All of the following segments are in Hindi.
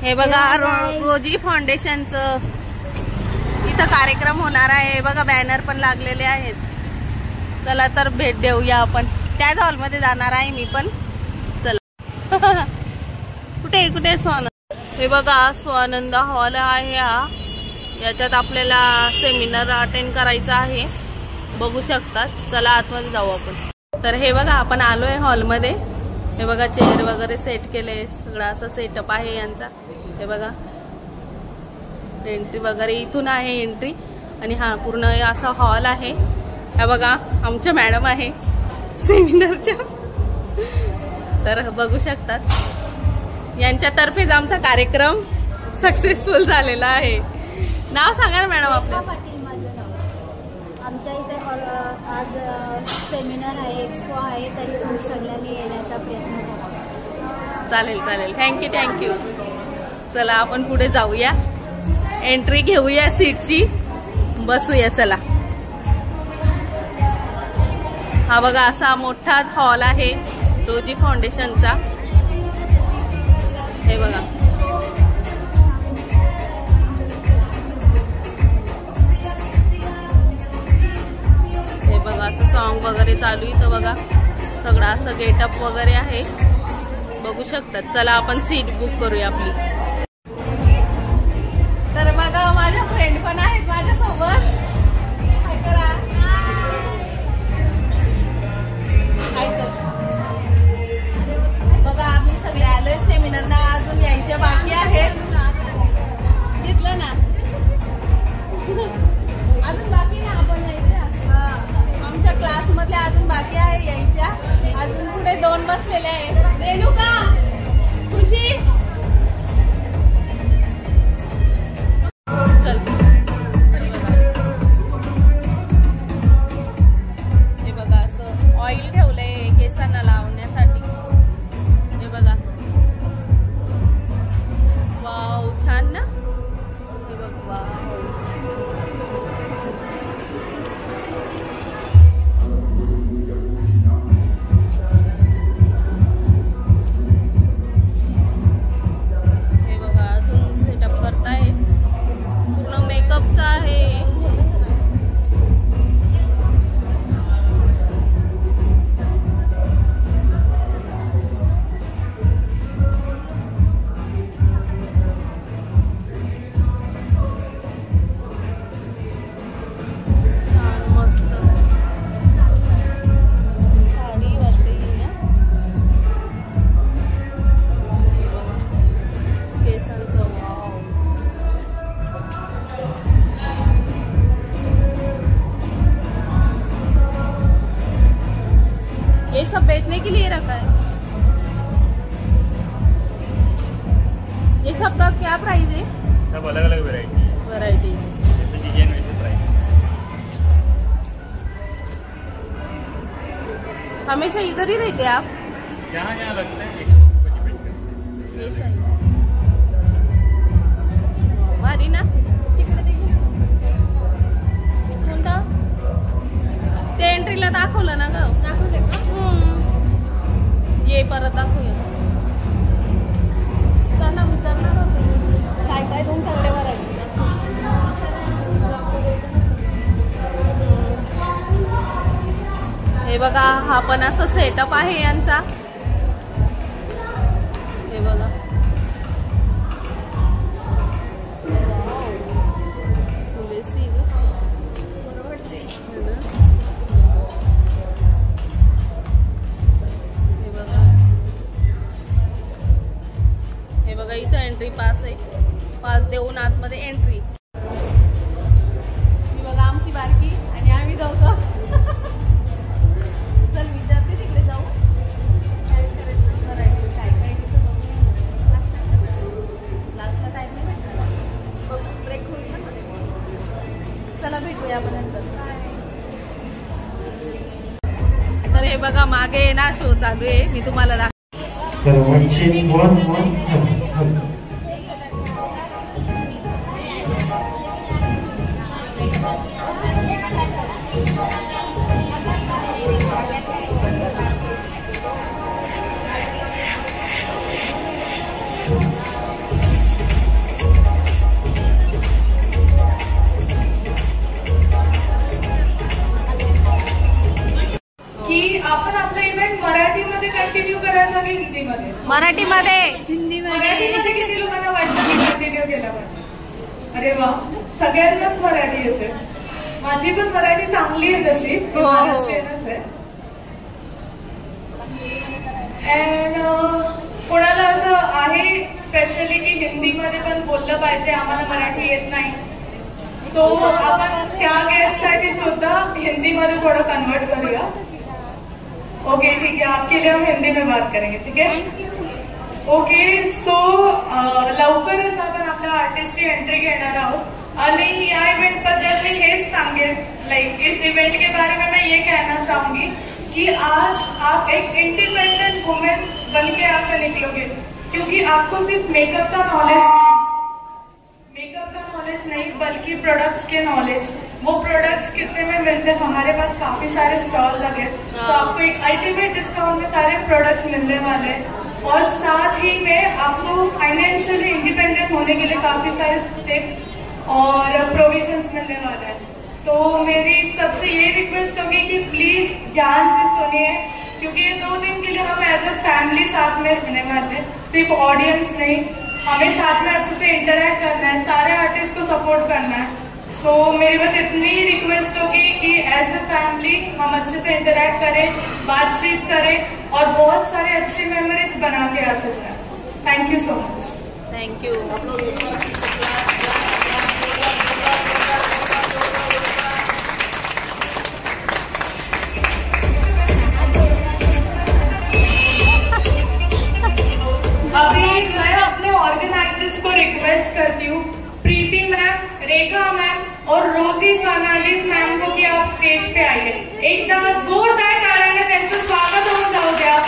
हे बघा रोजी फाउंडेशनचं इथं कार्यक्रम होणार आहे. हे बघा बॅनर पण लागलेले आहेत. चला तर भेट देऊया आपण. त्याच हॉलमध्ये जाणार आहे मी पण. चला. कुठे कुठे स्वानंद. हे बघा स्वानंद हॉल आहे हा. याच्यात आपल्याला सेमिनार अटेंड करायचा आहे. बघू शकतात. चला आतमध्ये जाऊ आपण. तर हे बघा आपण आलोय हॉलमध्ये. हे बघा चेअर वगैरे सेट केले. सगळा असा सेटअप आहे यांचा. हे बघा एंट्री वगैरे इथून आहे एंट्री. आणि हा पूर्ण असा हॉल आहे. हे बघा आमच्या मॅडम आहे सेमिनारच्या. तर बघू शकतात यांच्यातर्फेच आमचा कार्यक्रम सक्सेसफुल झालेला आहे. नाव सांगा ना मॅडम आपलं. पाटील माझं नाव. आमच्या इथे आज सेमिनार आहे, एक्सपो आहे, तरी तुम्ही सगळ्यांनी येण्याचा प्रयत्न करा. चालेल चालेल. थँक्यू. चला आपण पुढे जाऊया. एंट्री घेऊया सीटची. बसूया चला. हा बघा असा मोठाच हॉल आहे रोजी फाउंडेशनचा. हे बघा हे बघा असं सॉन्ग वगैरे चालू इथं बघा. सगळं असं गेटअप वगैरे आहे. बघू शकतात. चला आपण सीट बुक करूया आपली. तर बघा माझ्या फ्रेंड पण आहेत माझ्यासोबत. हाय करा. हाय कर. बघा आम्ही सगळे आलोय सेमिनारला. अजून यायचे बाकी आहेत. घेतलं ना अजून बाकी ना आपण यायच्या. आमच्या क्लास मधल्या अजून बाकी आहे यायच्या. अजून पुढे 2 बसलेले आहेत. रेणुका, खुशी. चल हे बघा असं ऑइल ठेवलंय केसांना लावण्यासाठी. हे बघा वाव छान ना. हे बघ वाव. हे बघा अजून सेटअप करताय. पूर्ण मेकअपचा आहे. ये सब बेचने के लिए रखा है. ये सब का क्या प्राइस है? सब अलग अलग वैरायटी. जैसे डिजाइन वैसे प्राइस. हमेशा इधर ही रहते आप? जहाँ जहाँ लगता है एक्सपो पर डिपेंड करता है. ये सही भारी ना. कोणता ते एंट्रीला दाखवलं ना ग. दाखवले का? ये परत दाखवूया. त्यांना विचारणार होते काय काय तुमच्याकडे व्हरायटी. हे बघा हा पण असं सेटअप आहे यांचा. हे बघा इथं एंट्री पास आहे. पास देऊन आतमध्ये एंट्री. ही बघा आमची बारकी आणि आम्ही जाऊ. चल विचारते तिकडे जाऊ. काय विचारायचं व्हरायटी काय काय लास्टला टाइम नाही भेटणार. ब्रेक होईल ना. चला भेटूया आपण नंतर. तर हे बघा मागे ना शो चालू आहे. मी तुम्हाला दाखवते. की हिंदीमध्ये? मराठीमध्ये. मराठीमध्ये किती लोकांना वाटतं की कंटिन्यू केला पाहिजे? अरे वा, सगळ्यांनाच मराठी येते. माझी पण मराठी चांगली आहे तशी, महाराष्ट्रीयनच आहे. अँड कोणाला असं आहे स्पेशली की हिंदीमध्ये पण बोललं पाहिजे, आम्हाला मराठी येत नाही, सो आपण त्या गेस्टसाठी सुद्धा हिंदीमध्ये थोडं कन्वर्ट करूया. ओके ठीक है, आपके लिए हम हिंदी में बात करेंगे, ठीक है? ओके, सो लवकरच आपण आपल्या आर्टिस्टची एंट्री घेणार आहोत आणि या इवेंट बद्दल मी हेच सांगेन, लाइक इस इवेंट के बारे में मैं ये कहना चाहूंगी कि आज आप एक इंडिपेंडेंट वुमेन बन के यहाँ से निकलोगे, क्योंकि आपको सिर्फ मेकअप का नॉलेज नहीं बल्कि प्रोडक्ट्स के नॉलेज. वो प्रोडक्ट्स कितने में मिलते हैं, हमारे पास काफी सारे स्टॉल लगे, तो आपको एक अल्टीमेट डिस्काउंट में सारे प्रोडक्ट्स मिलने वाले हैं और साथ ही में आपको फाइनेंशियली इंडिपेंडेंट होने के लिए काफी सारे टिप्स और प्रोविजंस मिलने वाले हैं. तो मेरी सबसे ये रिक्वेस्ट होगी कि प्लीज ध्यान से सुनिए, क्योंकि ये 2 दिन के लिए हम एज अ फैमिली साथ में रहने वाले हैं, सिर्फ ऑडियंस नहीं, हमें साथ में अच्छे से इंटरेक्ट करना है, सारे आर्टिस्ट को सपोर्ट करना है. सो मेरी बस इतनी रिक्वेस्ट होगी कि एज अ फैमिली हम अच्छे से इंटरेक्ट करें, बातचीत करें और बहुत सारे अच्छी मेमोरीज बना के आ जाए. Thank you so much. Thank you. अभी मैं अपने ऑर्गेनाइजर्स को रिक्वेस्ट करती हूँ, प्रीति मैम, रेखा मैम और रोजी फर्नांडिस मैम को कि आप स्टेज पे आइए. एकदा जोरदार टाळ्याने त्यांचं स्वागत होऊन जाऊ द्या.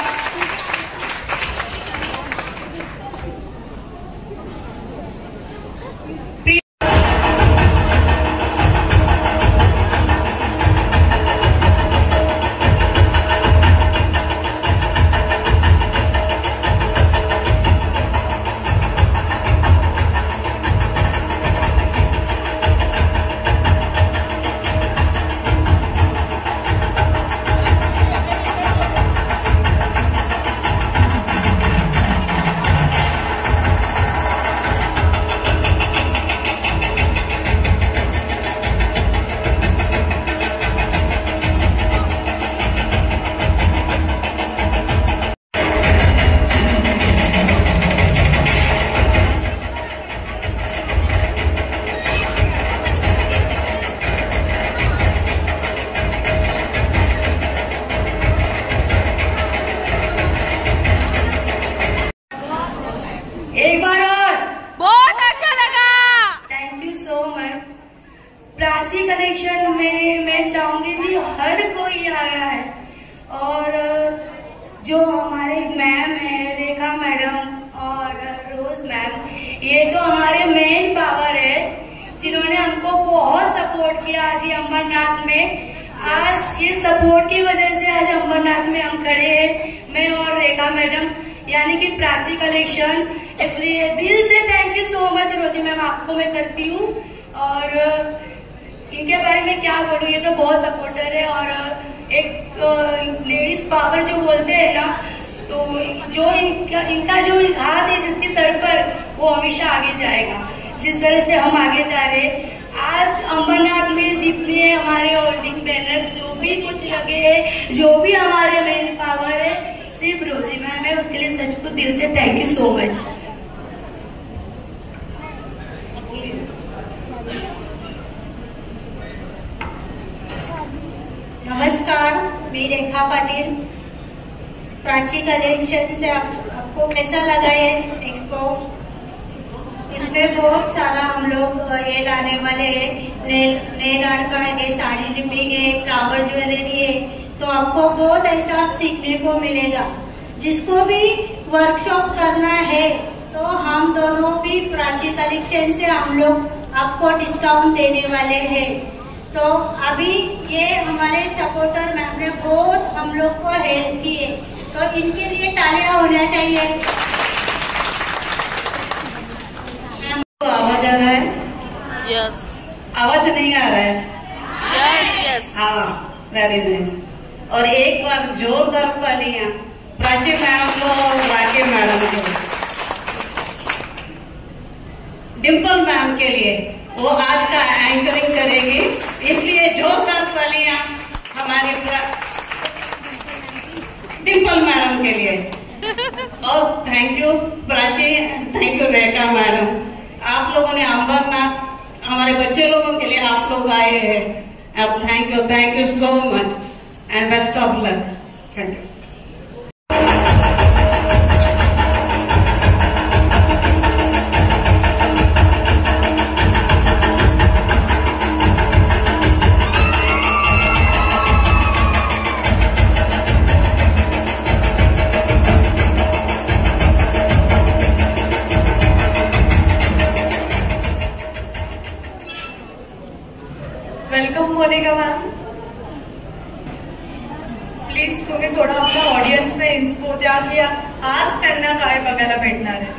एक बार और बहुत अच्छा लगा. Thank you so much. Prachi collection में मैं चाहूंगी जी हर कोई आया है और जो हमारे मैम है रेखा मैडम और रोज मैम, ये तो हमारे मेन पावर है जिन्होंने हमको बहुत सपोर्ट किया आज ये अमरनाथ में. आज ये सपोर्ट की वजह से आज अमरनाथ में हम खड़े हैं, मैं और रेखा मैडम यानी कि प्राची कलेक्शन. इसलिए दिल से थैंक यू सो मच रोजी मैम, आपको मैं करती हूँ. और इनके बारे में क्या बोलूँ, ये तो बहुत सपोर्टर है और एक लेडीज पावर जो बोलते हैं ना, तो जो इनका जो हाथ है जिसके सर पर, वो हमेशा आगे जाएगा. जिस तरह से हम आगे जा रहे हैं, आज अमरनाथ में जितने हमारे होल्डिंग बैनर जो भी कुछ लगे हैं, जो भी हमारे मेन पावर है, सिर्फ रोजी मैम है. उसके लिए सच को दिल से थैंक यू सो मच. नमस्कार, मैं रेखा पाटिल. प्राची कलेक्शन से आपको कैसा लगा ये एक्सपो? इसमें बहुत सारा हम लोग ये लाने वाले हैं. नेल आर्ट का है, साड़ी रिपिंग है, फ्लावर ज्वेलरी है, तो आपको बहुत ऐसा सीखने को मिलेगा. जिसको भी वर्कशॉप करना है तो हम दोनों भी प्राची कलेक्शन से हम लोग आपको डिस्काउंट देने वाले हैं. तो अभी ये हमारे सपोर्टर मैम ने बहुत हम लोग को हेल्प की है, तो इनके लिए तालियां होना चाहिए. आवाज आ रहा है? यस आवाज नहीं आ रहा है? Yes yes. हाँ, वेरी नाइस. और एक बार जोरदार तालियां प्राची मैडम को, राके मैडम को, डिम्पल मैम के लिए, वो आज का एंकरिंग करेगी, इसलिए जोरदार तालियां हमारे डिम्पल मैडम के लिए। और thank you Prachi, thank you Rekha madam, आप लोगों ने अंबरनाथ हमारे बच्चे लोगों के लिए आप लोग आए हैं। अब thank you so much and best of luck. Thank you. Welcome Monica ma'am. Please तुम्ही थोडं आपल्या ऑडियन्सला इन्स्पो द्या की आज त्यांना काय बघायला भेटणार आहे.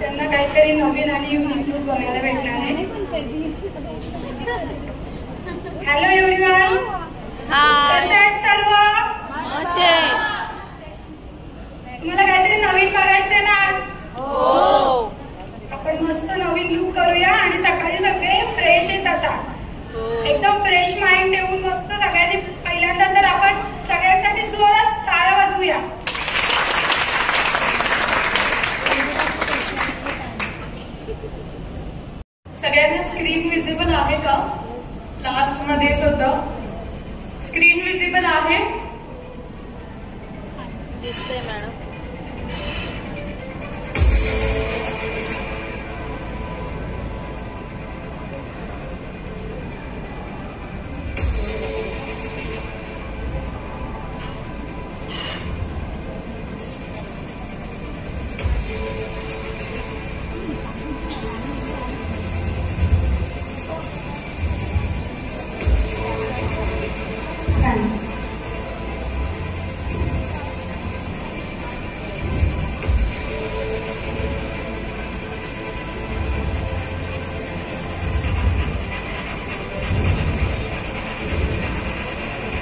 त्यांना काहीतरी नवीन आणि युनिक लुक बघायला भेटणार आहे. हॅलो एव्हरीवन, कसे आहेत सर्व? तुम्हाला काहीतरी नवीन बघायचंय ना आज? आपण मस्त नवीन लुक करूया आणि सकाळी सगळे फ्रेश आहेत आता. एकदम फ्रेश माइंड ठेवून मस्त सगळ्यांनी पहिल्यांदा तर आपण सगळ्यांसाठी जोरात टाळ्या वाजवूया. सगळ्यांना स्क्रीन विजिबल आहे का? लास्ट मध्येच होतं. स्क्रीन विजिबल आहे? दिसतंय मॅडम.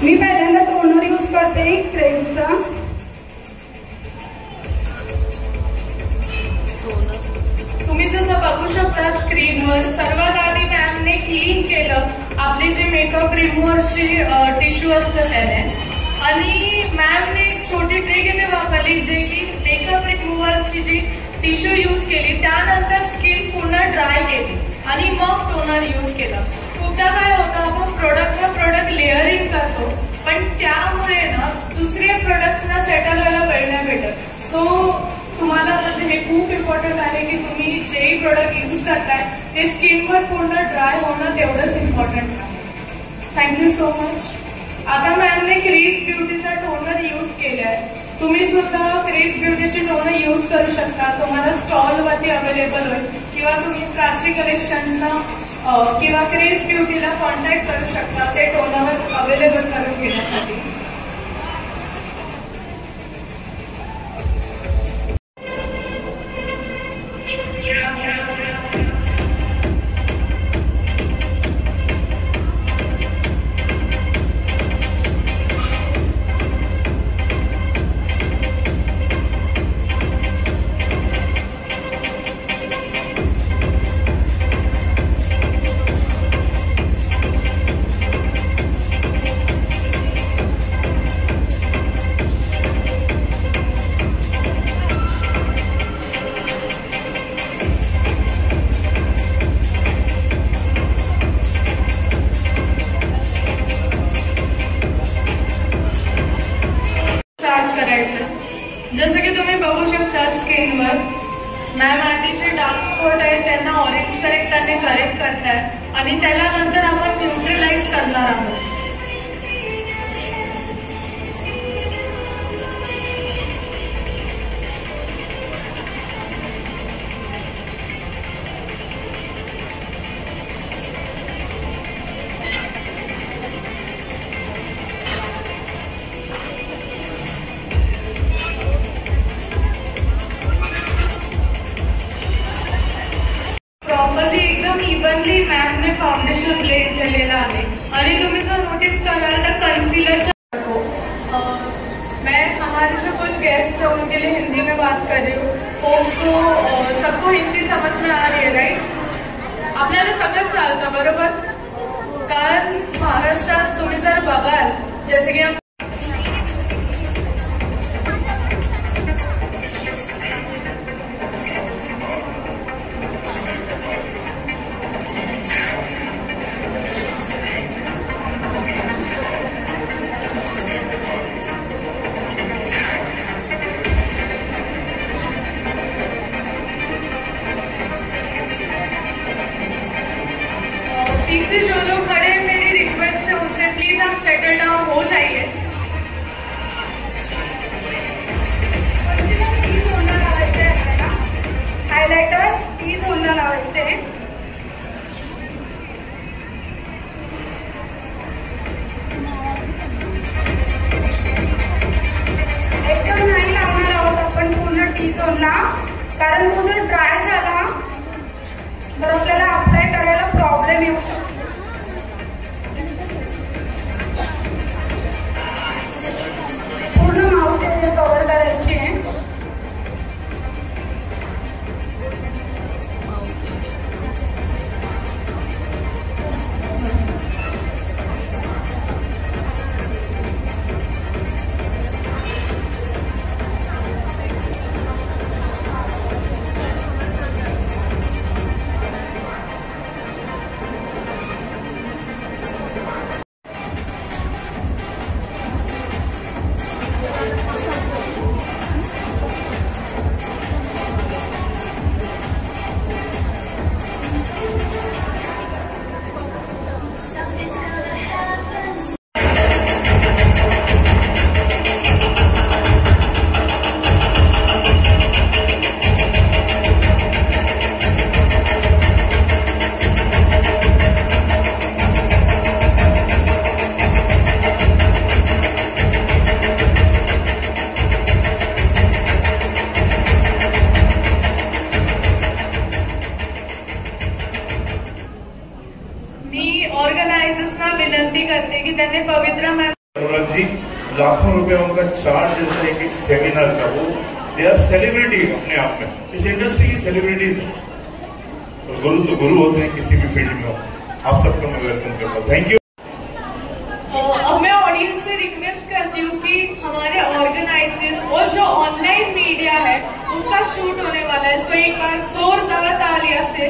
मी पहिल्यांदा टोनर यूज करते क्रेमचा. तुम्ही जसं बघू शकता स्क्रीनवर सर्वात आधी मॅमने क्लीन केलं आपली जी मेकअप रिमूव्हरची टिश्यू असतं त्याने, आणि मॅमने एक छोटी ट्रिक इथे वापरली जे की मेकअप रिमूव्हरची जी टिश्यू यूज केली त्यानंतर स्किन पूर्ण ड्राय केली आणि मग टोनर यूज केलं. खूपदा काय होतं आपण प्रोडक्ट लेअरिंग करतो पण त्यामुळे ना दुसऱ्या प्रोडक्ट्सना सेटल व्हायला वेळ नाही भेटत. सो तुम्हाला म्हणजे हे खूप इम्पॉर्टंट आहे की तुम्ही जेही प्रोडक्ट यूज करताय ते स्किनवर पूर्ण ड्राय होणं तेवढंच इम्पॉर्टंट आहे. Thank you so much. आता मॅमने क्रीज ब्युटीचा टोनर यूज केलाय. तुम्ही सुद्धा क्रीज ब्युटीचे टोनर यूज करू शकता. तुम्हाला स्टॉलवरती अवेलेबल होईल किंवा तुम्ही प्राची कलेक्शन्सना किंवा क्रीज ब्युटीला कॉन्टॅक्ट करू शकता ते टोनर अवेलेबल करून घेण्यासाठी. जसं की तुम्ही बघू शकता स्किनवर मॅम आधी जे डार्क स्पॉट आहे त्यांना ऑरेंज करेक्टरने करेक्ट करतात आणि त्याला नंतर आपण न्यूट्रलाइज करणार आहोत. प्रॉपरली एकदम इव्हनली मॅमने फाउंडेशन ब्लेंड केलेलं आहे. सो सबको हिंदी समझ में आ रही है राईट? आपल्याला सगळं चालतं बरोबर, कारण महाराष्ट्रात तुम्ही जर बघाल जसे की पीछे जो लोग खड़े हैं, मेरी रिक्वेस्ट है उनसे प्लीज आप सेटल डाउन हो जाइए। हायलाइटर प्लीज होना लावायचे हैं। एकदम नाही लावणार आहोत आपण पूर्ण टी झोनला, कारण तो जर ड्राय झाला तर आपल्याला अप्लाय करायला प्रॉब्लेम येऊ शकतो। पूर्ण माउथ एरिया कव्हर करायची आहे। ऑर्गेनाइजर्सना विनंती करते कि त्यांनी पवित्र जी लाखों रुपए उनका चार्ज देता है एक सेमिनार का, वो दे आर सेलिब्रिटी अपने आप में, इस इंडस्ट्री की सेलिब्रिटीज है। तो गुरु तो गुरु होते हैं किसी भी फील्ड में हो। आप सबको मैं वेलकम करता हूँ, थैंक यू। मैं ऑडियंस से रिक्वेस्ट करती हूँ कि हमारे ऑर्गेनाइजर्स और जो ऑनलाइन मीडिया है उसका शूट होने वाला है, सो एक बार जोरदार तालियां से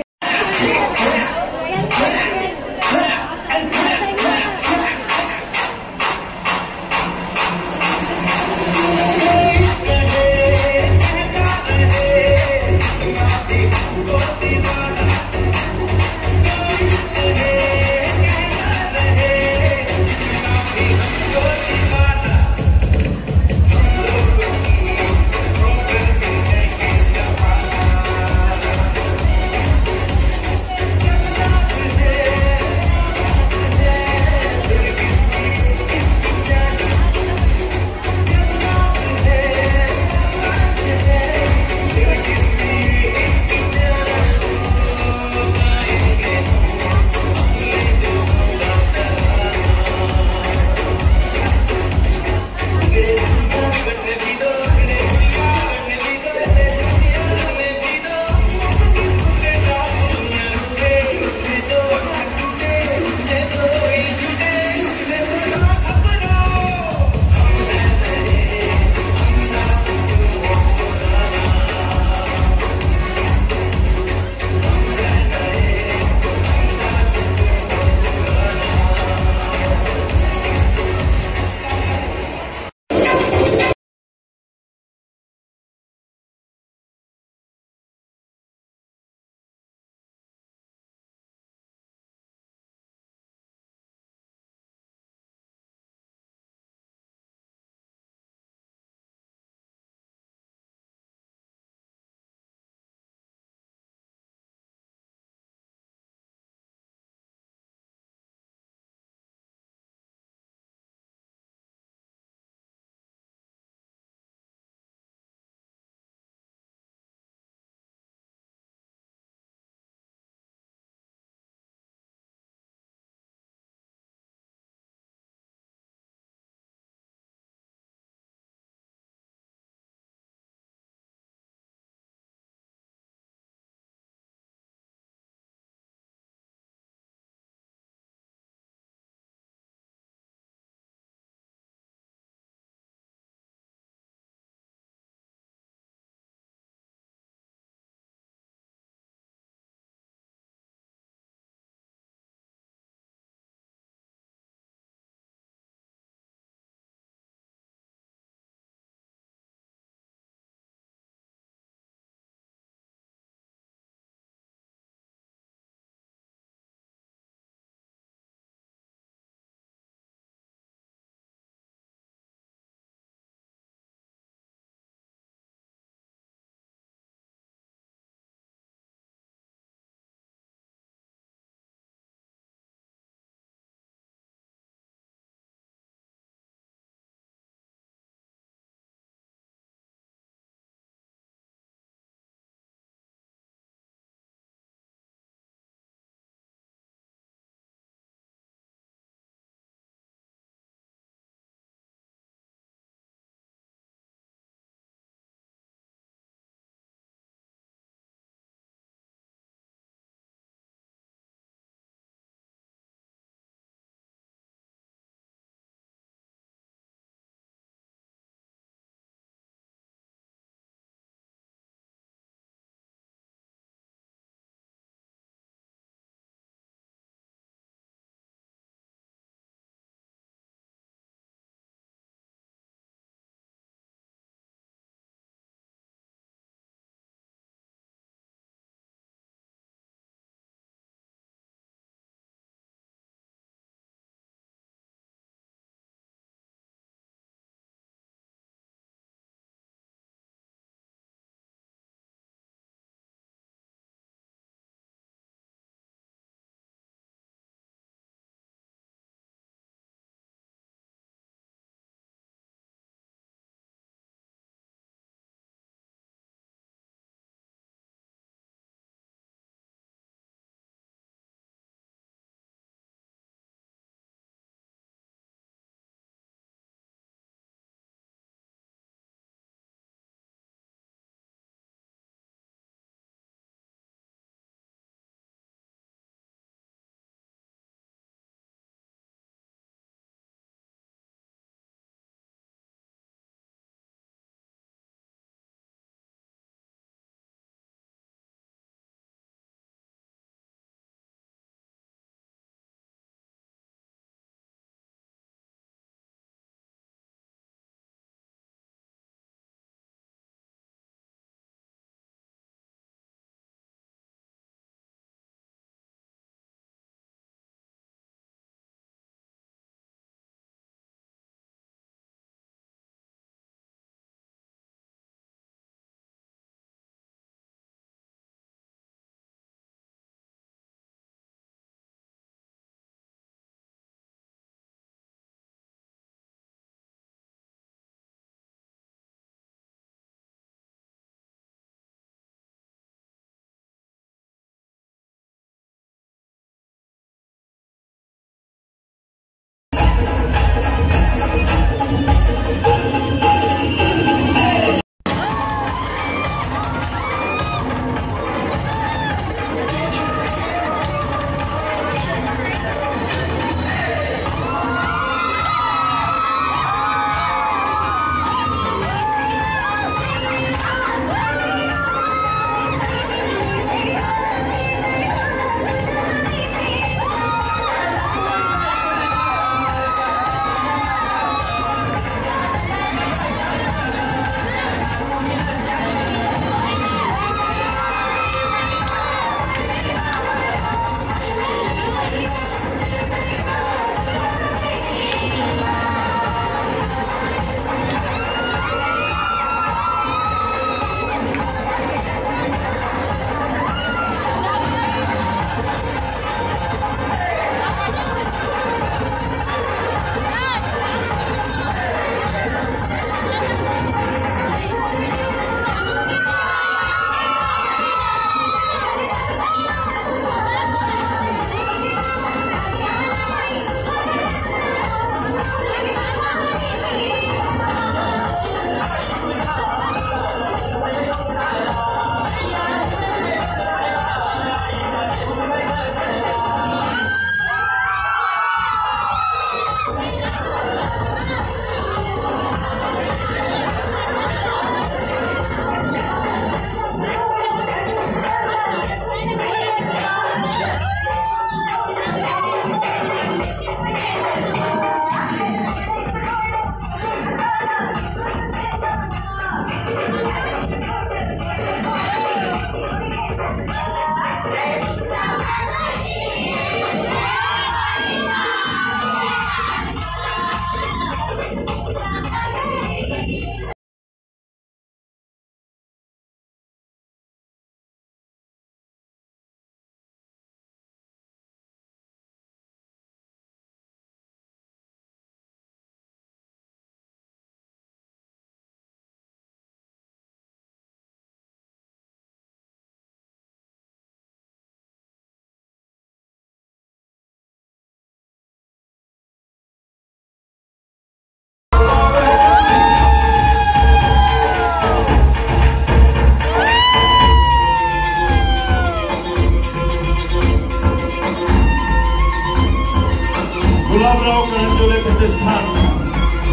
करंजोले प्रतिष्ठान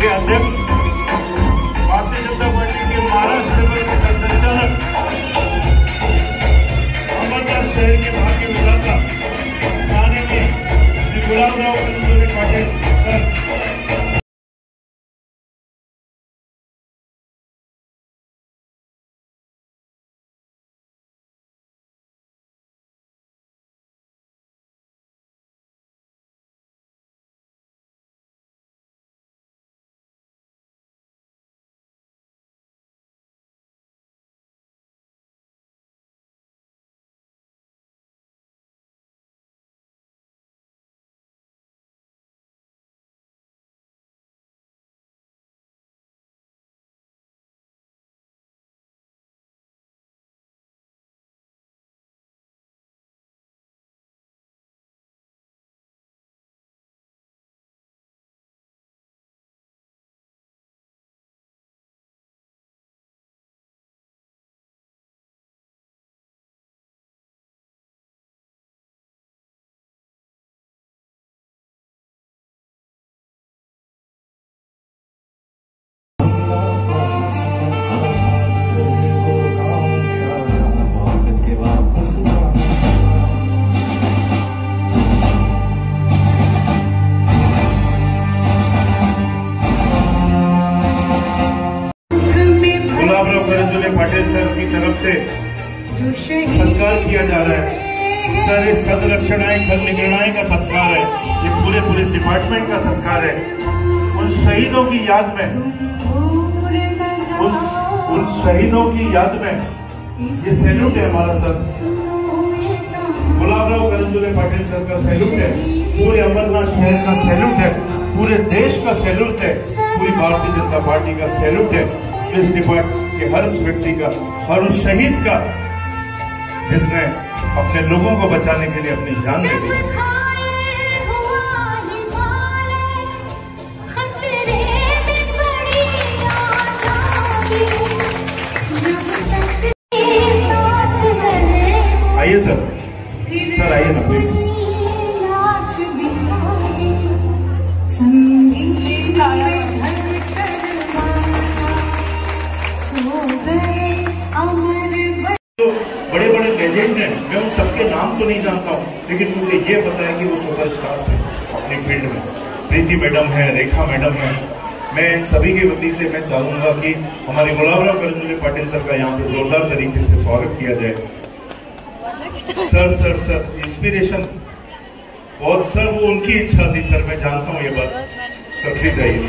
के अध्यक्ष, भारतीय जनता पार्टी के महाराष्ट्र लेवल के संचालक, अमरनाथ शहर के भाग्य विधाता थाने के श्री गुलाबराव करंजोले पाटिल सर, गुलाबराव करंजोले पाटिल सर की तरफ से सत्कार किया जा रहा है। सर, ये सदरक्षणाएं खल निगरणाएं का सत्कार है, ये पूरे पुलिस डिपार्टमेंट का सत्कार है। उन शहीदों की याद में, उन शहीदों की याद में ये सैल्यूट है हमारा सर। गुलाबराव करंजोले पाटिल सर का सैल्यूट है, पूरे अमरनाथ शहर का सैल्यूट है, पूरे देश का सैल्यूट है, पूरी भारतीय जनता पार्टी का सैल्यूट है इस डिपार्टमेंट के हर उस व्यक्ति का, हर उस शहीद का जिसने अपने लोगों को बचाने के लिए अपनी जान दे दी। आइए सर, सर आइए ना प्लीज। बड़े बड़े लेजेंड हैं, मैं उन सबके नाम तो नहीं जानता हूँ, लेकिन मुझे ये पता है कि वो सुपरस्टार्स हैं अपनी फील्ड में। प्रीति मैडम है, रेखा मैडम है। मैं इन सभी के वती से मैं चाहूंगा कि हमारे गुलाबराव करंजोले पाटिल सर का यहाँ पे जोरदार तरीके से स्वागत किया जाए। सर सर सर इंस्पिरेशन, और सर वो उनकी इच्छा थी सर, मैं जानता हूँ ये बात। सर प्लीज आइए।